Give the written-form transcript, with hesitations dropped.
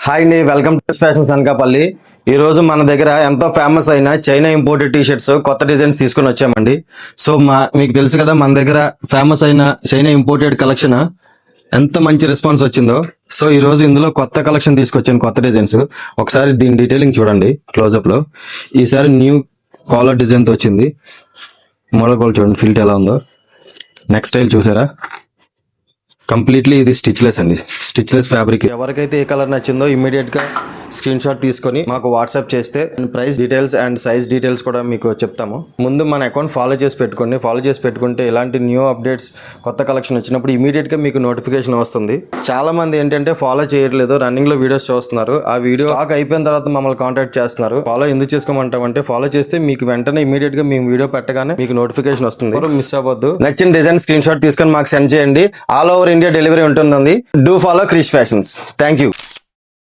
Hi అండి, welcome to fashions Anakapalli. ఈ రోజు మన దగ్గర ఎంతో ఫేమస్ అయిన చైనా ఇంపోర్టెడ్ టీ షర్ట్స్ కొత్త డిజైన్స్ తీసుకొని వచ్చామండి. సో మీకు తెలుసు కదా, మన దగ్గర ఫేమస్ అయిన చైనా ఇంపోర్టెడ్ కలెక్షన్ ఎంత మంచి రెస్పాన్స్ వచ్చిందో. సో ఈ రోజు ఇందులో కొత్త కలెక్షన్ తీసుకొచ్చాను, కొత్త డిజైన్స్. ఒకసారి దీని డీటెయిలింగ్ చూడండి క్లోజప్ లో. ఈసారి న్యూ కాలర్ డిజైన్ తో వచ్చింది. మోడల్ కాల్ చూడండి, ఫిల్ట్ ఎలా ఉందో. నెక్స్ట్ స్టైల్ చూసారా, కంప్లీట్లీ ఇది స్టిచ్లెస్ అండి, స్టిచ్లెస్ ఫ్యాబ్రిక్. ఎవరికైతే ఏ కలర్ నచ్చిందో ఇమీడియట్ గా స్క్రీన్ షాట్ తీసుకొని మాకు వాట్సాప్ చేస్తే price details and size details కూడా మీకు చెప్తాము. ముందు మన అకౌంట్ ఫాలో చేసి పెట్టుకోండి. ఫాలో చేసి పెట్టుకుంటే ఇలాంటి న్యూ అప్డేట్స్, కొత్త కలెక్షన్ వచ్చినప్పుడు ఇమీడియట్ గా మీకు నోటిఫికేషన్ వస్తుంది. చాలా మంది ఏంటంటే ఫాలో చేయట్లేదు, రన్నింగ్ లో వీడియోస్ చూస్తున్నారు. ఆ వీడియో స్టాక్ అయిపోయిన తర్వాత మమ్మల్ని కాంటాక్ట్ చేస్తున్నారు. ఫాలో ఎందుకు చేసుకోమంటామంటే, ఫాలో చేస్తే మీకు వెంటనే ఇమీడియట్ గా మేము వీడియో పెట్టగానే మీకు నోటిఫికేషన్ వస్తుంది. మిస్ అవ్వద్దు. నచ్చిన డిజైన్ స్క్రీన్ షాట్ తీసుకొని మాకు సెండ్ చేయండి. ఆల్ ఓవర్ ఇండియా డెలివరీ ఉంటుంది. Do follow Krish fashions. Thank you.